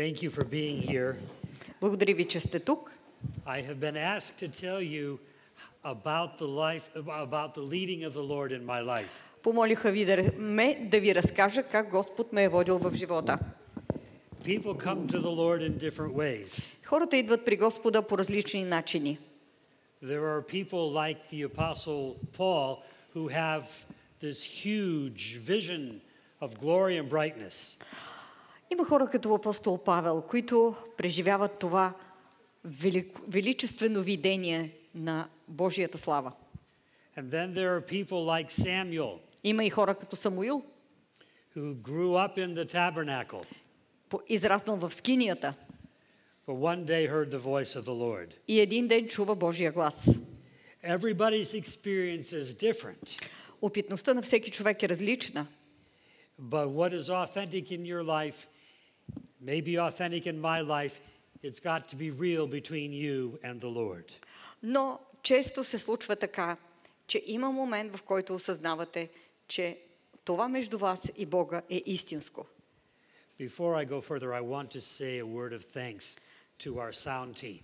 Thank you for being here. Благодаря ви, че сте тук. I have been asked to tell you about the leading of the Lord in my life. Помолиха ви да ви разкажа как Господ ме е водил в живота. People come to the Lord in different ways. Хората идват при Господа по различни начини. There are people like the Apostle Paul who have this huge vision of glory and brightness. Има хора като апостол Павел, които преживяват това величествено видение на Божията слава. And then there are people like Samuel. Има и хора като Самуил, who grew up in the tabernacle. Израснал в скинията. But one day heard the voice of the Lord. И един ден чува Божия глас. Everybody's experience is different. Опитността на всеки човек е различна. But what is authentic in your life may be authentic in my life. It's got to be real between you and the Lord. Но често се случва така, че има момент, в който осъзнавате, че това между вас и Бога е истинско. Before I go further, I want to say a word of thanks to our sound team.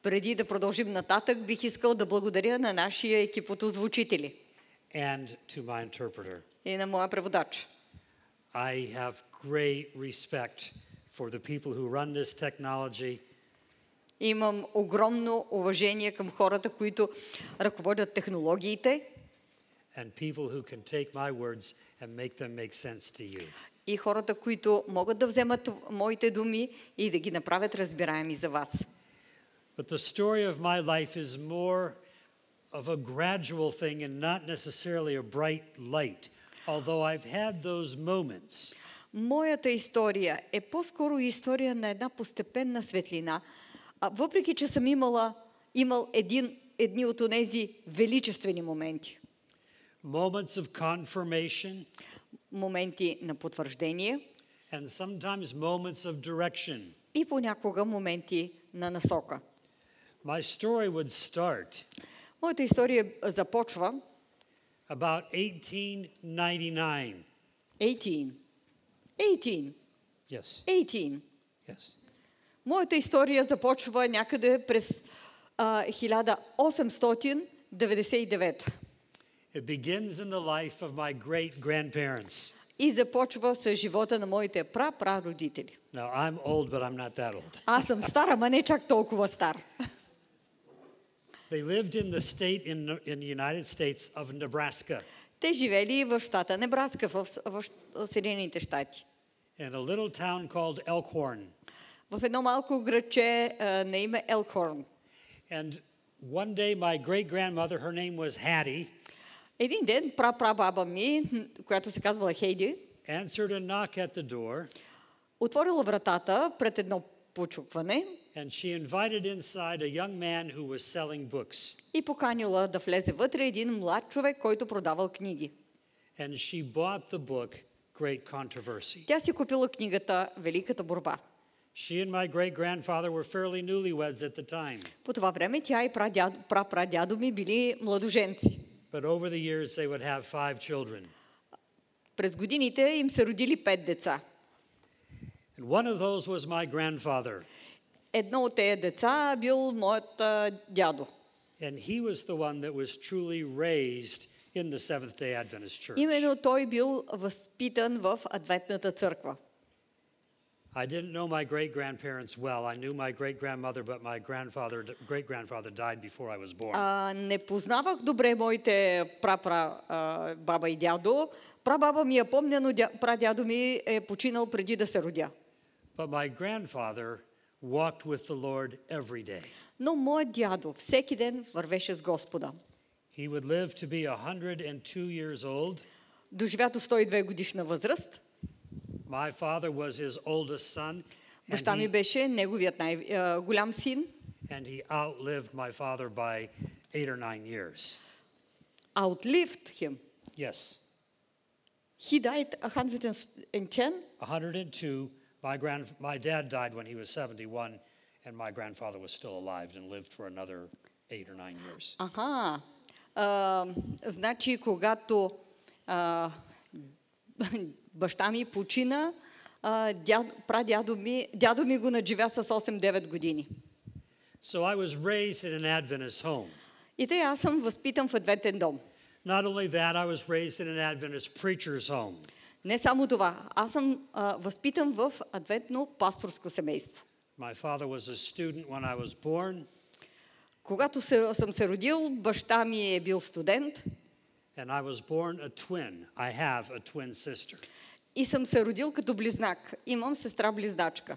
Преди да продължим нататък, бих искал да благодаря на нашия екип от озвучители. And to my interpreter. И на моя преводач. I have great respect for the people who run this technology. Имам огромно уважение към хората, които ръководят технологиите. And people who can take my words and make them make sense to you. И хората, които могат да вземат моите думи и да ги направят разбираеми за вас. But the story of my life is more of a gradual thing and not necessarily a bright light, although I've had those moments. Моята история е по-скоро история на една постепенна светлина, въпреки че съм имал едни от онези величествени моменти. Moments of confirmation. Моменти на потвърждение. And sometimes moments of direction. И понякога моменти на насока. My story would start. Моята история започва About 1899. 18. Yes. 18. Yes. Моята история започва някъде през 1899. It begins in the life of my great-grandparents. И започва с живота на моите прародители. Now, I'm old, but I'm not that old. Аз съм стар, ама не чак толкова стар. They lived in the state in the United States of Nebraska. Те живели в щата Небраска, в Съединените щати. In a little town called Elkhorn. В едно малко градче на име Елхорн. And one day my great-grandmother, her name was Hattie. Един ден прабаба ми, която се казвала Хейди, answered a knock at the door. Отворила вратата пред едно почукване. And she invited inside a young man who was selling books. И поканила да влезе вътре един млад човек, който продавал книги. And she bought the book Great Controversy. Тя си купила книгата Великата борба. She and my great-grandfather were fairly newlyweds at the time. По това време тя и прапрадядо ми били младоженци. But over the years they would have 5 children. През годините им се родили 5 деца. And one of those was my grandfather. Едно от тези деца бил моят дядо. And he was the one that was truly raised in the Seventh-day Adventist Church. Именно той бил възпитан в Адвентната църква. I didn't know my great-grandparents well. I knew my great-grandmother, but my great-grandfather died before I was born. Не познавах добре моите баба и дядо. Прабаба ми я помня, но прадядо ми е починал преди да се родя. But my grandfather walked with the Lord every day. Но моят дядо всеки ден вървеше с Господа. He would live to be 102 years old. Доживя до 102 годишна възраст. My father was his oldest son. Баща ми беше неговият най-голям син. And he outlived my father by 8 or 9 years. Outlived him. Yes. He died 110. 102. My dad died when he was 71, and my grandfather was still alive and lived for another 8 or 9 years. Значи, когато баща ми почина, Дядо ми го надживя с 8-9 години. So I was raised in an Adventist home. И тъй аз съм възпитан в адвентен дом. Not only that, I was raised in an Adventist preacher's home. Не само това, аз съм възпитан в адвентно пасторско семейство. My father was a student when I was born. Когато съм се родил, баща ми е бил студент. And I was born a twin. I have a twin sister. И съм се родил като близнак. Имам сестра-близначка.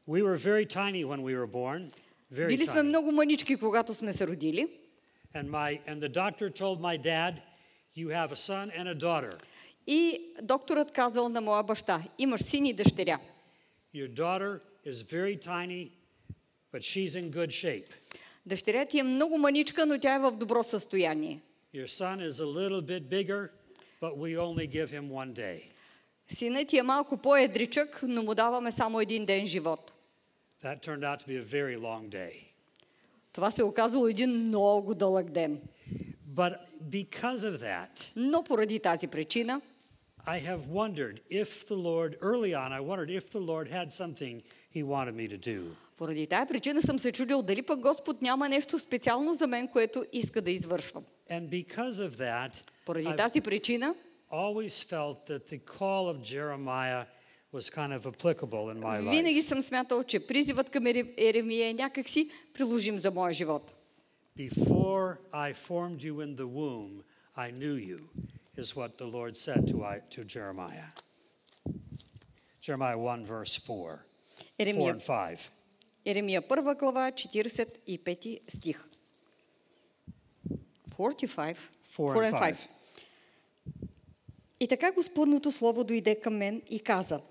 We were very tiny when we were born. Very Били сме tiny. много мънички, когато сме се родили. And the doctor told my dad, "You have a son and a daughter. И докторът казал на моя баща, имаш син и дъщеря. Your daughter is very tiny, but she's in good shape. Дъщеря ти е много мъничка, но тя е в добро състояние. Your son is a little bit bigger, but we only give him one day." Синът ти е малко по-едричък, но му даваме само един ден живот. That turned out to be a very long day. Това се оказало един много дълъг ден. But because of that, Но поради тази причина, I have wondered if the Lord, early on, I wondered if the Lord had something He wanted me to do. поради тази причина съм се чудил дали пък Господ няма нещо специално за мен, което иска да извършвам. And because of that, Поради тази причина, always felt that the call of Jeremiah was kind of applicable in my life. винаги съм смятал, че призивът към Еремия е някакси приложим за моя живот. Before I formed you in the womb, I knew you, is what the Lord said to Jeremiah. Jeremiah 1, verse 4. 4 and 5. Еремия 1 глава, 45 стих. 45. 4 and 5. И така Господното слово дойде към мен и каза,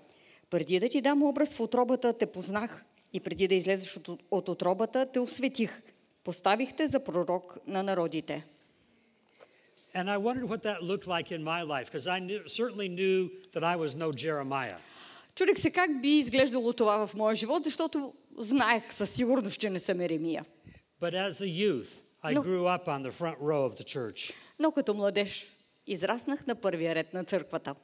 преди да ти дам образ в утробата те познах и преди да излезеш от утробата те осветих. Поставих те за пророк на народите. And I wondered what that looked like in my life, because I certainly knew that I was no Jeremiah. Чудех се как би изглеждало това в моя живот, защото знаех със сигурност, че не съм Еремия. But as a youth, I grew up on the front row of the church. Но като младеж израснах на първия ред на църквата.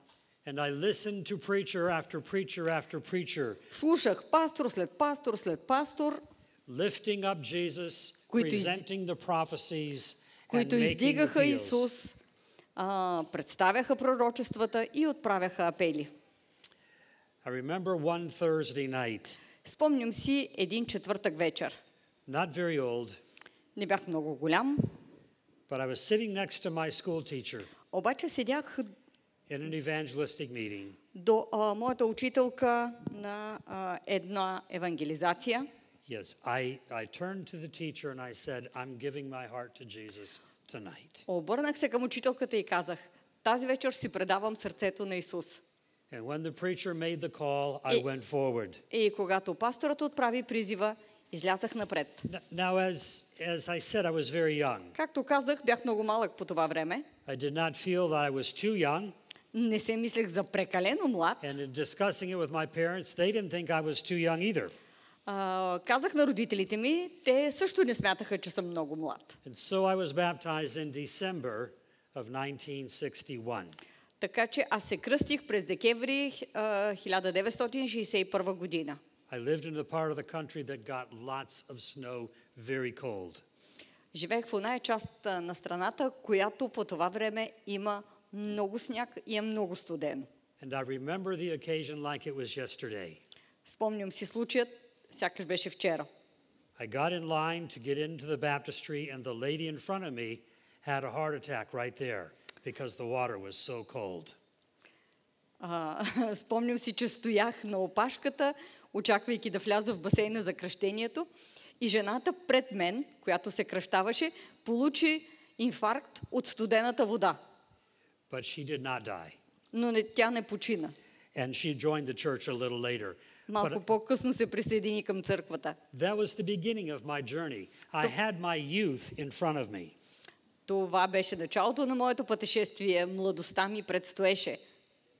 And I listened to preacher after preacher after preacher. Слушах пастор след пастор след пастор, Lifting up Jesus, presenting the prophecies, and които making издигаха appeals. Исус, представяха пророчествата и отправяха апели. I remember one Thursday night, Спомням си един четвъртък вечер. not very old, Не бях много голям, but I was sitting next to my school teacher обаче седях in an evangelistic meeting. до моята учителка на една евангелизация. Yes, I turned to the teacher and I said, "I'm giving my heart to Jesus tonight." Обърнах се към учителката и казах, тази вечер си предавам сърцето на Исус. And when the preacher made the call, I went forward. И когато пасторът отправи призива, излязах напред. Now, as I said, I was very young. Както казах, бях много малък по това време. I did not feel that I was too young. Не се мислех за прекалено млад. And in discussing it with my parents, they didn't think I was too young either. Казах на родителите ми, те също не смятаха, че съм много млад. And so I was baptized in December of 1961. Така че аз се кръстих през декември 1961 година. I lived in the part of the country that got lots of snow, very cold. Живеех в оная част на страната, която по това време има много сняг и е много студено. And I remember the occasion like it was yesterday. Спомням си случаят, сякаш беше вчера. I got in line to get into the baptistry and the lady in front of me had a heart attack right there because the water was so cold. Спомням си, че стоях на опашката, очаквайки да вляза в басейна за кръщението и жената пред мен, която се кръщаваше, получи инфаркт от студената вода. But she did not die. Но тя не почина. And she joined the church a little later. Малко по-късно се присъедини към църквата. That was the beginning of my journey. I had my youth in front of me. Това беше началото на моето пътешествие. Младостта ми предстоеше.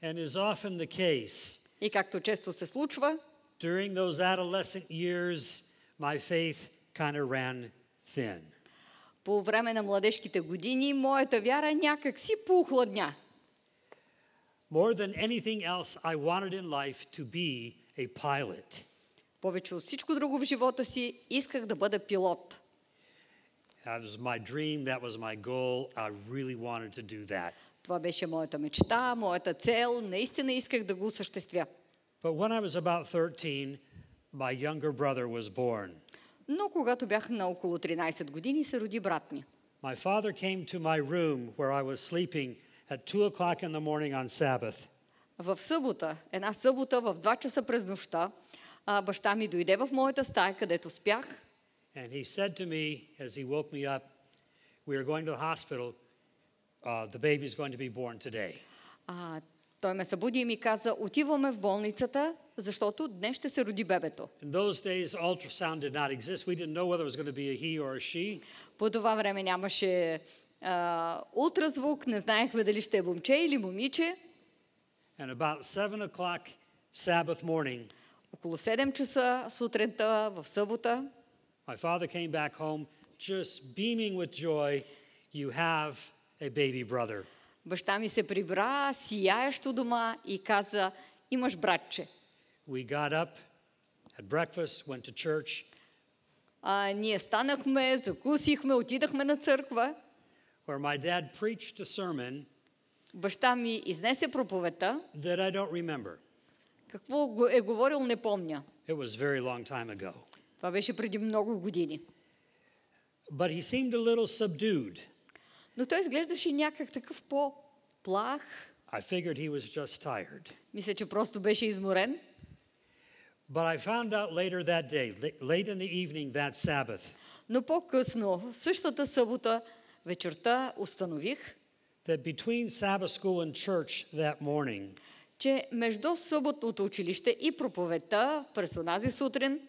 And is often the case, И както често се случва, during those adolescent years, my faith kind of ran thin. по време на младежките години, моята вяра някак си поохладня. More than anything else, I wanted in life to be a pilot. Повече от всичко друго в живота си исках да бъда пилот. That was my dream, that was my goal. I really wanted to do that. Това беше моята мечта, моята цел. Наистина исках да го осъществя. But when I was about 13, my younger brother was born. Но когато бях на около 13 години, се роди брат ми. My father came to my room where I was sleeping at 2 o'clock in the morning on Sabbath. В събота, една събота в 2 часа през нощта, баща ми дойде в моята стая, където спях. And he said to me as he woke me up, we are going to the hospital. The baby is going to be born today. Той ме събуди и ми каза, отиваме в болницата, защото днес ще се роди бебето. In those days, ultrasound did not exist. We didn't know whether it was going to be a he or a she. По това време нямаше ултразвук, не знаехме дали ще е момче или момиче. And about 7 o'clock Sabbath morning, около 7 часа сутринта в събота, my father came back home just beaming with joy. You have a baby brother. Баща ми се прибра сияещо дома и каза, имаш братче. We got up, had breakfast, went to church. Ние станахме, закусихме, отидахме на църква. Where my dad preached a sermon. Баща ми изнесе проповедта. That I don't remember. Какво е говорил, не помня. It was very long time ago. Това беше преди много години. But he seemed a little subdued. Но той изглеждаше някак такъв по-плах. I figured he was just tired. Мисля, че просто беше изморен. But I found out later that day, late in the evening that Sabbath. Но по-късно, същата събота, вечерта установих, that between Sabbath school and church that morning, че между съботното училище и проповедта през онази сутрин,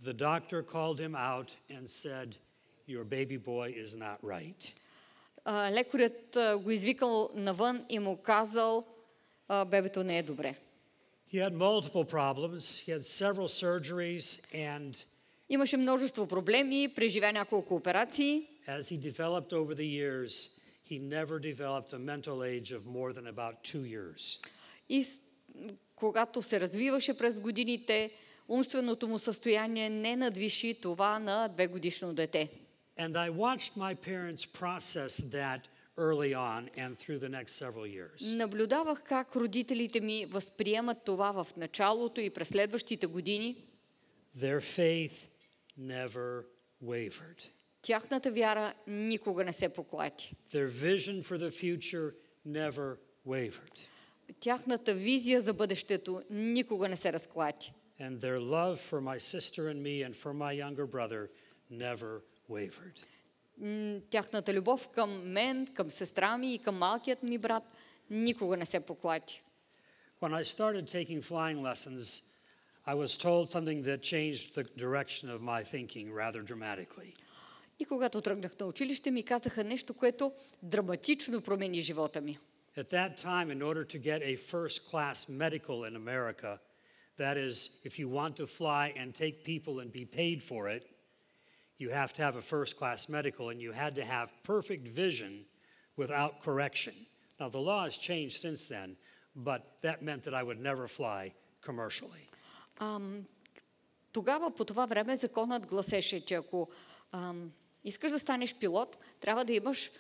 the doctor called him out and said, your baby boy is not right. Лекарят го извикал навън и му казал, бебето не е добре. He had multiple problems. He had several surgeries and имаше множество проблеми, преживя няколко операции. As he developed over the years, he never developed a mental age of more than about 2 years. И когато се развиваше през годините, умственото му състояние не надвиши това на 2-годишно дете. And I watched my parents process that early on and through the next several years. Наблюдавах как родителите ми възприемат това в началото и през следващите години. Their faith never wavered. Тяхната вяра никога не се поклати. Their vision for the future never wavered. Тяхната визия за бъдещето никога не се разклати. And their love for my sister and me and for my younger brother never wavered. Тяхната любов към мен, към сестра ми и към малкият ми брат никога не се поклати. When I started taking flying lessons, I was told something that changed the direction of my thinking rather dramatically. И когато тръгнах на училище, ми казаха нещо, което драматично промени живота ми. At that time, in order to get a first-class medical in America, that is, if you want to fly and take people and be paid for it, you have to have a first-class medical, and you had to have perfect vision without correction. Now, the law has changed since then, but that meant that I would never fly commercially. Тогава, по това време, законът гласеше, че ако искаш да станеш пилот, трябва да имаш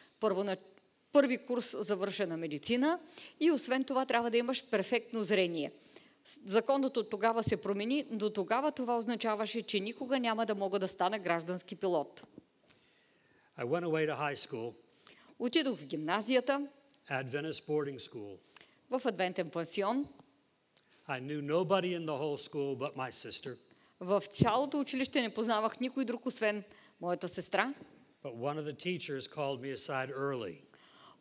първи курс завършена медицина и освен това трябва да имаш перфектно зрение. Законът от тогава се промени, до тогава това означаваше, че никога няма да мога да стана граждански пилот. I went away to high school. Отидох в гимназията. Adventist boarding school. В адвентен пансион. I knew nobody in the whole school but my sister. В цялото училище не познавах никой друг, освен моята сестра. But one of the teachers called me aside early.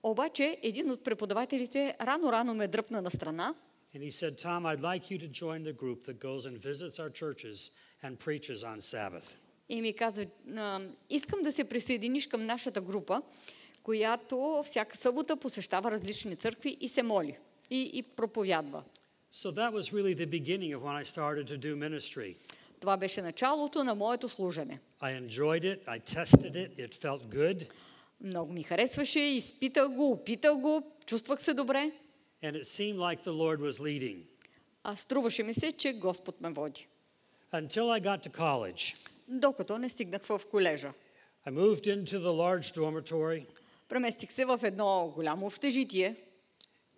Обаче един от преподавателите рано ме дръпна на страна. And he said, Tom, I'd like you to join the group that goes and visits our churches and preaches on Sabbath. И ми каза, искам да се присъединиш към нашата група, която всяка събота посещава различни църкви и се моли и проповядва. So that was really the beginning of when I started to do ministry. Това беше началото на моето служене. I enjoyed it, I tested it, it felt good. Много ми харесваше, изпитах го, опитах го, чувствах се добре. And it seemed like the Lord was leading. А струваше ми се, че Господ ме води. Until I got to college. Докато не стигнах в колежа. I moved into the large dormitory. Преместих се в едно голямо общежитие.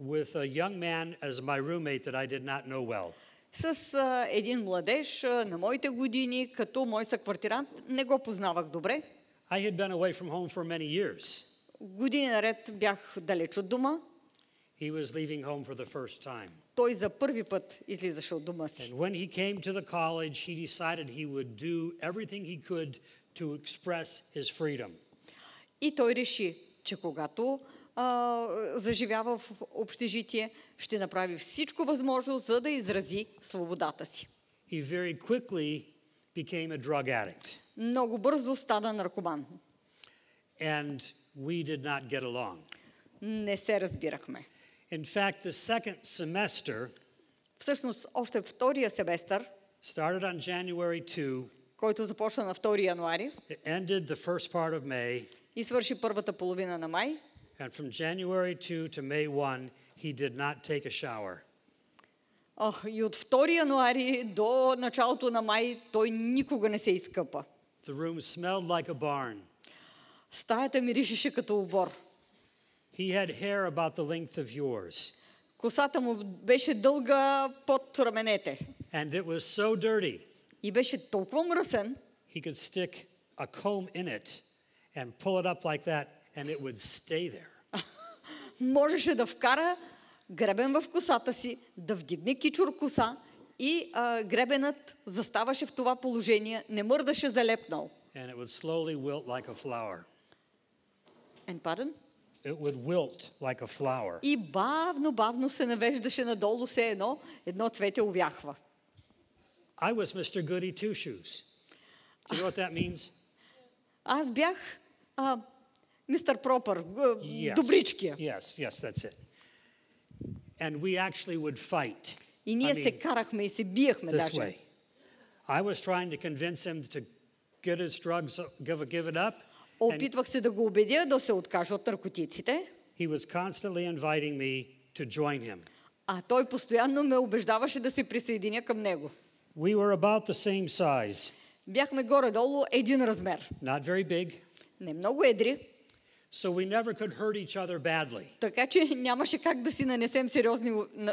With a young man as my roommate that I did not know well. С един младеж на моите години, като мой съквартирант, не го познавах добре. I had been away from home for many years. Години наред бях далеч от дома. He was leaving home for the first time. Той за първи път излизаше от дома си. And when he came to the college, he decided he would do everything he could to express his freedom. И той реши, че когато заживява в общежитие, ще направи всичко възможно, за да изрази свободата си. He very quickly became a drug addict. Много бързо стана наркоман. And we did not get along. Не се разбирахме. In fact, the second semester Всъщност, още втория семестър, started on January 2, който започна на 2 януари it ended the first part of May, и свърши първата половина на май. and from January 2 to May 1, he did not take a shower. И от 2 януари до началото на май той никога не се изкъпа. The room smelled like a barn. Стаята миришеше като обор. He had hair about the length of yours. Косата му беше дълга под раменете. And it was so dirty. И беше толкова мръсен. He could stick a comb in it and pull it up like that and it would stay there. Можеше да вкара гребен в косата си, да вдигне кичур коса и гребенът заставаше в това положение, не мърдаше залепнал. And it would slowly wilt like a flower. And pardon? It would wilt like a flower. И бавно се навеждаше надолу, все едно цвете увяхва. I was Mr. Goody Two Shoes. Do you know what that means? Аз бях мистер Пропър, добричкия. Yes, that's it. And we actually would fight. И ние се карахме и се биехме This даже. way. I was trying to convince him to get his drugs, give it up. Опитвах се да го убедя да се откаже от наркотиците. He was constantly inviting me to join him. А той постоянно ме убеждаваше да се присъединя към него. We were about the same size. Бяхме горе-долу един размер. Not very big. Не много едри. So we never could hurt each other badly. Така че нямаше как да си нанесем сериозни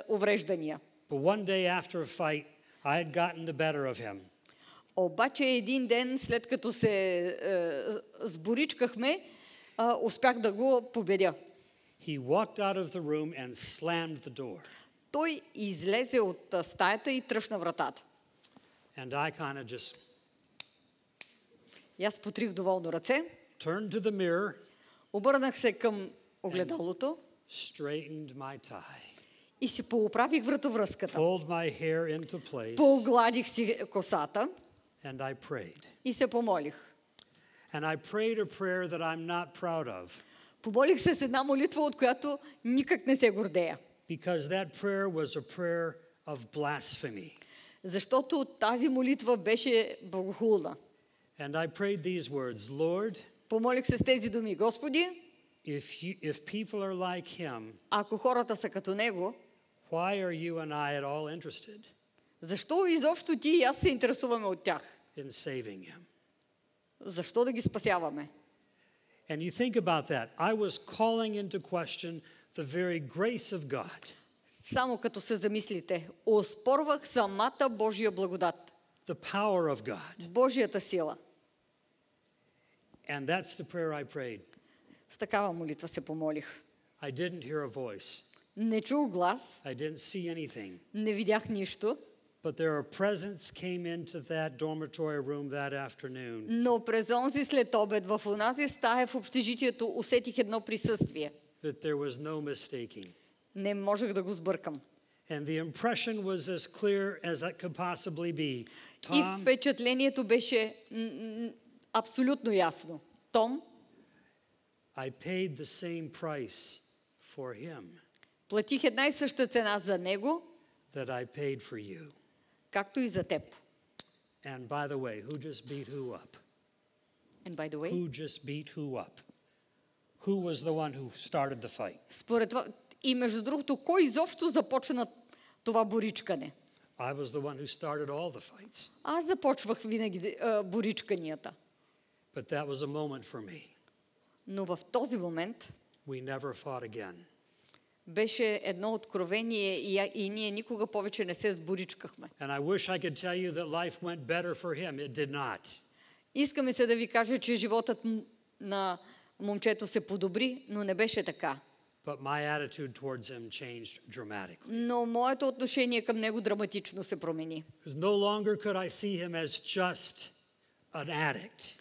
увреждания. But one day after a fight, I had gotten the better of him. Обаче един ден, след като се сборичкахме, успях да го победя. He walked out of the room and slammed the door. Той излезе от стаята и тръщна вратата. And I kind of just И аз потрих доволно ръце. turned to the mirror. Обърнах се към огледалото. Straightened my tie. И си пооправих вратовръзката. Pulled my hair into place. Поогладих си косата. And I prayed. И се помолих. And I prayed a prayer that I'm not proud of. Помолих се с една молитва, от която никак не се гордея. Because that prayer was a prayer of blasphemy. Защото тази молитва беше богохулна. And I prayed these words, Lord, помолих се с тези думи: Господи, if people are like him, ако хората са като него, why are you and I at all interested защо изобщо ти и аз се интересуваме от тях? in saving him? Защо да ги спасяваме? And you think about that. I was calling into question the very grace of God. Само като се замислите, оспорвах самата Божия благодат. The power of God. Божията сила. And that's the prayer I prayed. С такава молитва се помолих. I didn't hear a voice. Не чух глас. I didn't see anything. Не видях нищо. But there are presents came into that dormitory room that afternoon. Но през онзи след обед в онази стая в общежитието усетих едно присъствие. That there was no mistaking. Не можех да го сбъркам. And the impression was as clear as it could possibly be. И впечатлението беше абсолютно ясно. Том, I paid the same price for him. Платих една и съща цена за него, that I paid for you. Както и за теб. And by the way, who just beat who up? And by the way, who just beat who up? Who was the one who started the fight? Според това, И между другото, кой изобщо започна това боричкане? I was the one who started all the fights. Аз започвах винаги боричканията. But that was a moment for me. Но в този момент We never fought again. беше едно откровение и ние никога повече не се сборичкахме. And I wish I could tell you that life went better for him. It did not. Искаме се да ви кажа, че животът на момчето се подобри, но не беше така. But my attitude towards him changed dramatically. Но моето отношение към него драматично се промени. No longer could I see him as just an addict.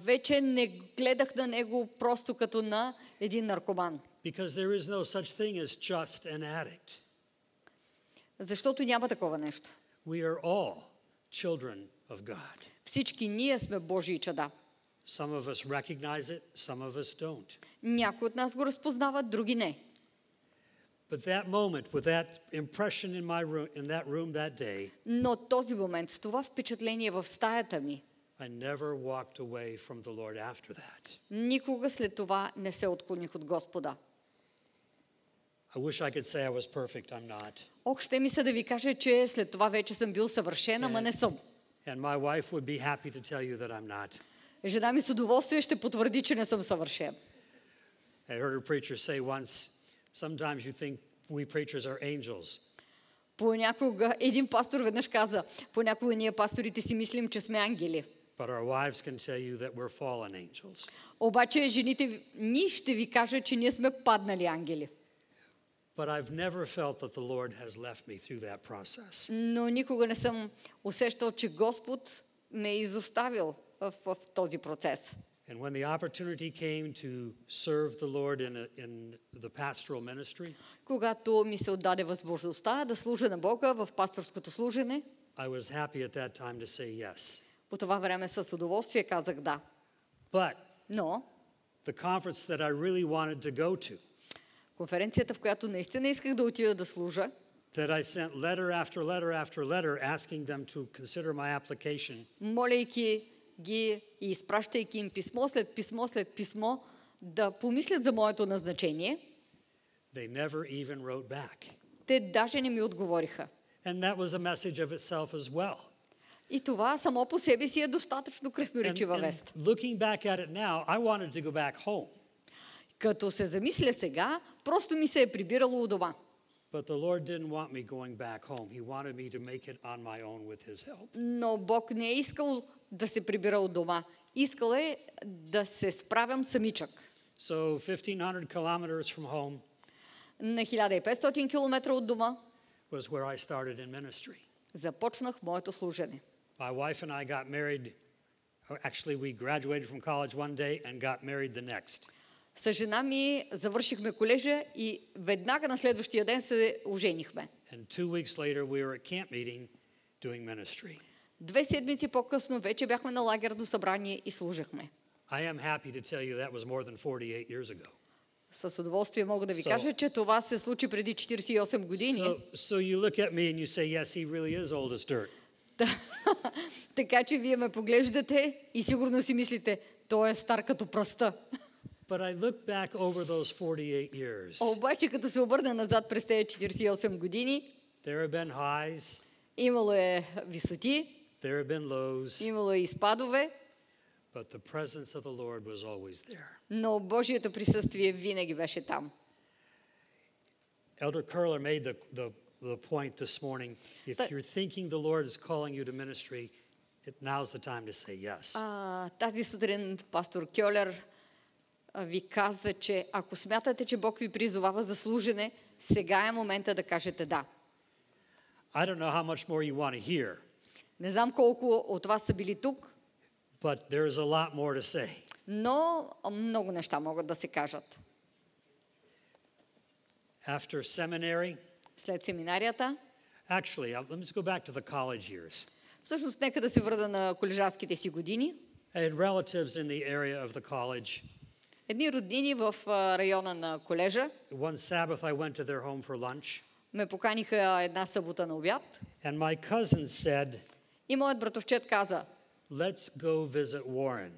Вече не гледах на него просто като на един наркоман. Because there is no such thing as just an addict. Защото няма такова нещо. We are all children of God. Всички ние сме Божии чада. Some of us recognize it, some of us don't. Някои от нас го разпознават, други не. But that moment, with that impression in that room that day, Но този момент, с това впечатление в стаята ми, I never walked away from the Lord after that. никога след това не се отклоних от Господа. I wish I could say I was perfect. I'm not. Ох, ще ми се да ви кажа, че след това вече съм бил съвършен, ама не съм. And my wife would be happy to tell you that I'm not. Жена ми с удоволствие ще потвърди, че не съм съвършен. I heard a preacher say once, sometimes you think we preachers are angels. Понякога, един пастор веднъж каза, понякога ние пасторите си мислим, че сме ангели. But our wives can tell you that we're fallen angels. Обаче жените ни ще ви кажат, че ние сме паднали ангели. But I've never felt that the Lord has left me through that process. Но никога не съм усещал, че Господ ме е изоставил в този процес. And when the opportunity came to serve the Lord in the pastoral ministry, Когато ми се отдаде възможността да служа на Бога в пасторското служене, I was happy at that time to say yes. по това време с удоволствие казах да. But Но the conference that I really wanted to go to, конференцията, в която наистина исках да отида да служа, that I sent letter after letter after letter asking them to consider my application, молейки ги и изпращайки им писмо след писмо да помислят за моето назначение, they never even wrote back. те даже не ми отговориха. And that was a message of itself as well. И това само по себе си е достатъчно красноречива вест. Looking back at it now, I wanted to go back home. Като се замисля сега, просто ми се е прибирало у дома. But the Lord didn't want me going back home. He wanted me to make it on my own with his help. Но Бог не е искал да се прибира от дома. Искал е да се справям самичък. So 1500 kilometers from home На 1500 км от дома was where I started in ministry. започнах моето служене. My wife and I got married. Actually, we graduated from college one day and got married the next. С жена ми завършихме колежа и веднага на следващия ден се оженихме. And 2 weeks later, we were at camp meeting doing ministry. 2 седмици по-късно вече бяхме на лагерно събрание и служихме. I am happy to tell you that was more than 48 years ago. С удоволствие мога да ви кажа, че това се случи преди 48 години. So you look at me and you say, yes, he really is old as dirt. Така че вие ме поглеждате и сигурно си мислите, той е стар като пръста. But I look back over those 48 years. Обаче като се обърна назад през тези 48 години, There have been highs. Имало е висоти, There have been lows. имало е и спадове, But the presence of the Lord was always there. но Божието присъствие винаги беше там. Elder Curler made the point this morning. If you're thinking the Lord is calling you to ministry, now's the time to say yes. Тази сутрин пастор Кьолер ви каза, че ако смятате, че Бог ви призовава за служене, сега е момента да кажете да. I don't know how much more you want to hear. Не знам колко от вас са били тук, But there is a lot more to say. но много неща могат да се кажат. After seminary, След семинарията, actually, let me just go back to the college years. всъщност нека да се върна на колежанските си години. I had relatives in the area of the college. Едни роднини в района на колежа One Sabbath I went to their home for lunch. ме поканиха една събота на обяд. And my cousin said, И моят братовчет каза, let's go visit Warren.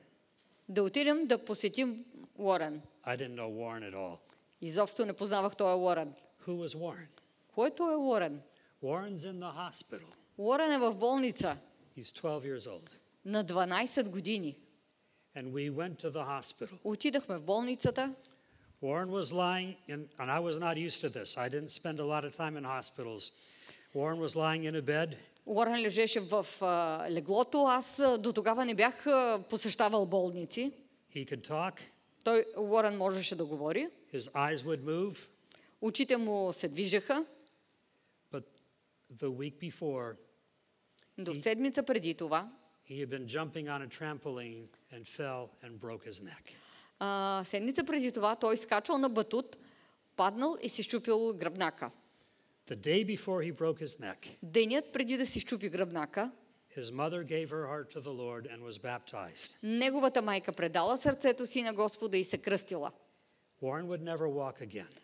да отидем да посетим Уорен. I didn't know Warren at all. Изобщо не познавах този Уорън. Who was Warren? Кой е този Уорън? Warren's in the hospital. Уорън е в болница. He's 12 years old. На 12 години. And we went to the hospital. Отидахме в болницата. Warren was lying in, and I was not used to this. I didn't spend a lot of time in hospitals. Warren was lying in a bed. Уорън лежеше в леглото. Аз до тогава не бях посещавал болници. He could talk. Уорън можеше да говори. His eyes would move. Очите му се движеха. But the week before, До седмица преди това, he had been jumping on a trampoline and fell and broke his neck. Седмица преди това той скачал на батут, паднал и си щупил гръбнака. The day before he broke his neck, Денят преди да си щупи гръбнака, his mother gave her heart to the Lord and was baptized. неговата майка предала сърцето си на Господа и се кръстила. Warren would never walk again.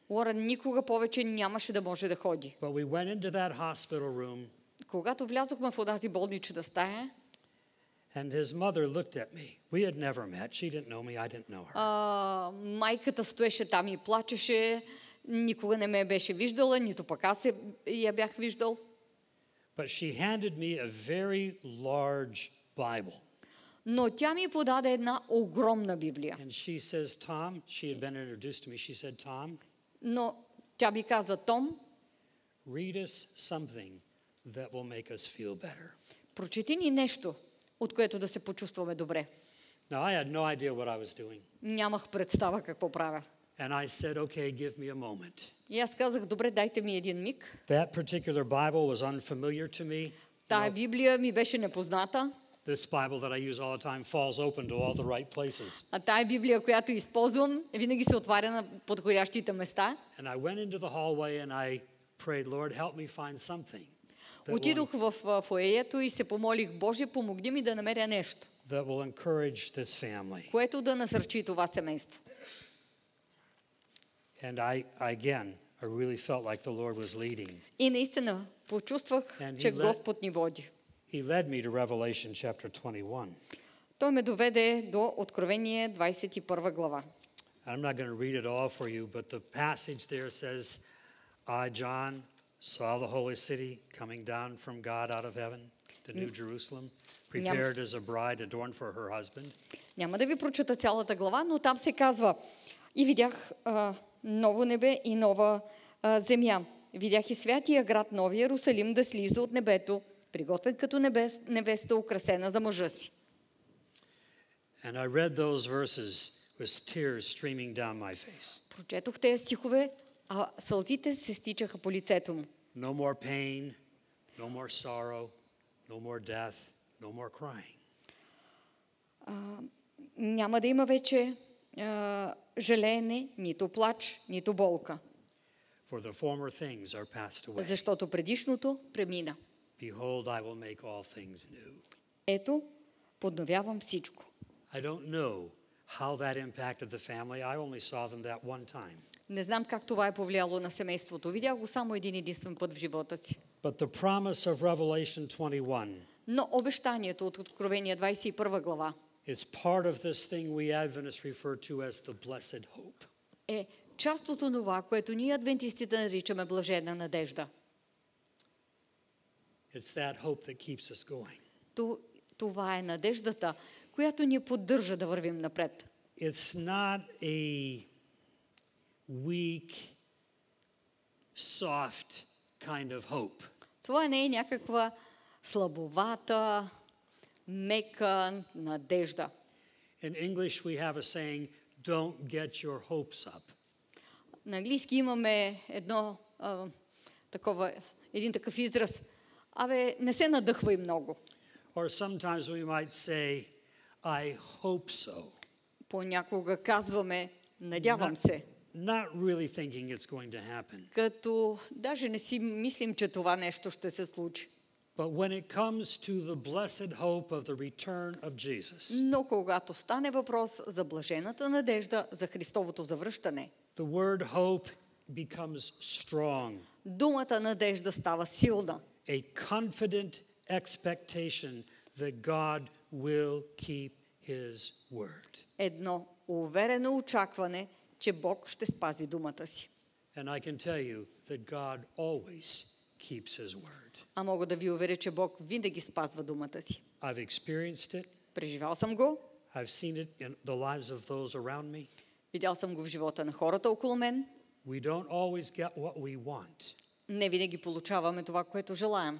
Уорън никога повече нямаше да може да ходи. But we went into that hospital room, Когато влязохме в тази болнична стая, and his mother looked at me. We had never met. She didn't know me. I didn't know her. майката стоеше там и плачеше. Никога не ме беше виждала, нито пък аз я бях виждал. But she handed me a very large Bible. Но тя ми подаде една огромна Библия. And she says, Tom, she had been introduced to me. She said, Tom, Но тя ми каза, Том, read us something that will make us feel better. прочети ни нещо, от което да се почувстваме добре. Now, I had no idea what I was doing. Нямах представа какво правя. And I said, okay, give me a moment. И аз казах, добре, дайте ми един миг. That particular Bible was unfamiliar to me. Тая Библия ми беше непозната. This Bible that I use all the time falls open to all the right places. А тая Библия, която използвам, винаги се отваря на подходящите места. And I went into the hallway and I prayed, Lord, help me find something. Отидох в фоайето и се помолих, Боже, помогни ми да намеря нещо, That will encourage this family. което да насърчи това семейство. And I really felt like the Lord was leading. И наистина почувствах, че Господ ни води. He led me to Revelation chapter 21. Той ме доведе до Откровение 21 глава. I'm not going to read it all for you, but the passage there says, I, John, saw the holy city coming down from God out of heaven, the New Jerusalem, prepared as a bride adorned for her husband. Няма да ви прочета цялата глава, но там се казва, и видях ново небе и нова земя. Видях и святия град Нови Иерусалим да слиза от небето, приготвен като невеста, украсена за мъжа си. And I read those verses with tears streaming down my face. Прочетох тези стихове, а сълзите се стичаха по лицето му. No more pain, no more sorrow, no more death, no more crying. Няма да има вече жалеене, нито плач, нито болка. For the former things are passed away. Защото предишното премина. Behold, I will make all things new. Ето, подновявам всичко. I don't know how that impacted the family. I only saw them that one time. Не знам как това е повлияло на семейството. Видях го само един единствен път в живота си. But the promise of Revelation 21 Но обещанието от Откровение 21 глава is part of this thing we Adventists refer to as the blessed hope. Е част от това, което ние адвентистите наричаме блажена надежда. It's that hope that keeps us going. Това е надеждата, която ни поддържа да вървим напред. It's not a weak, soft kind of hope. Това не е някаква слабовата, мека надежда. In English we have a saying, don't get your hopes up. На английски имаме един такъв израз. Не се надъхвай много. Or sometimes we might say, I hope so. Понякога казваме, надявам се. Not really thinking it's going to happen. Като даже не си мислим, че това нещо ще се случи. But when it comes to the blessed hope of the return of Jesus, Но когато стане въпрос за блажената надежда за Христовото завръщане, the word hope becomes strong. Думата надежда става силна. A confident expectation that God will keep his word. Едно уверено очакване, че Бог ще спази думата си. And I can tell you that God always keeps his word. А мога да ви уверя, че Бог винаги спазва думата си. I've experienced it. Преживял съм го. I've seen it in the lives of those around me. Видял съм го в живота на хората около мен. We don't always get what we want. Не винаги получаваме това, което желаем.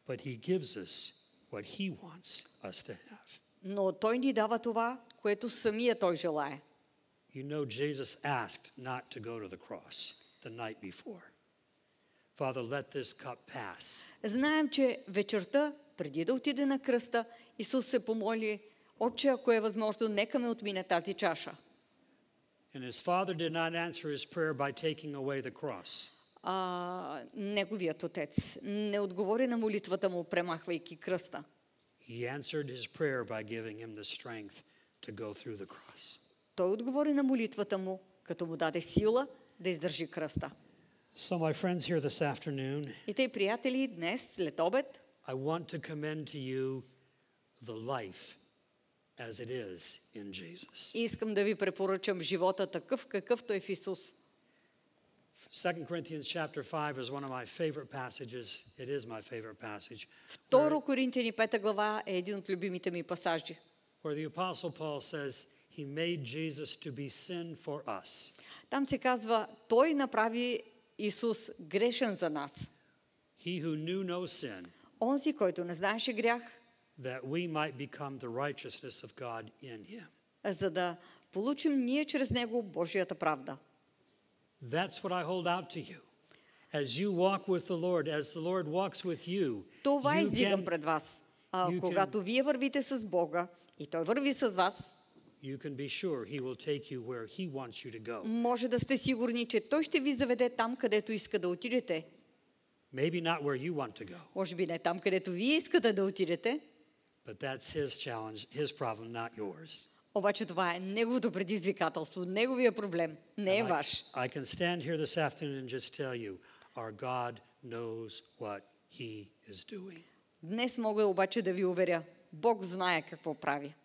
But he gives us what he wants us to have. Но той ни дава това, което самия той желае. You know, Jesus asked not to go to the cross the night before. Father, let this cup pass. Знаем, че вечерта, преди да отиде на кръста, Исус се помоли: Отче, ако е възможно, нека ме отмине тази чаша. And his father did not answer his prayer by taking away the cross. Неговият отец не отговори на молитвата му, премахвайки кръста. He answered his prayer by giving him the strength to go through the cross. Той отговори на молитвата му, като му даде сила да издържи кръста. So my friends here this afternoon, И тъй, приятели, днес след обед I want to commend to you the life as it is in Jesus. искам да ви препоръчам живота такъв, какъвто е в Исус. 2 Corinthians chapter 5 is one of my favorite passages. It is my favorite passage. 2 Коринтияни 5 глава е един от любимите ми пасажи. Where the apostle Paul says he made Jesus to be sin for us. Там се казва: Той направи Исус грешен за нас. He who knew no sin, Онзи, който не знаеше грях, that we might become the righteousness of God in him. за да получим ние чрез него Божията правда. That's what I hold out to you. As you walk with the Lord, as the Lord walks with you, Това издигам пред вас. Когато вие вървите с Бога и Той върви с вас, you can be sure he will take you where he wants you to go. може да сте сигурни, че Той ще ви заведе там, където иска да отидете. Maybe not where you want to go, Може би не там, където вие искате да отидете, but that's his challenge, his problem, not yours. обаче това е неговото предизвикателство, неговия проблем, не е ваш. I can stand here this afternoon and just tell you, our God knows what he is doing. Днес мога обаче да ви уверя, Бог знае какво прави.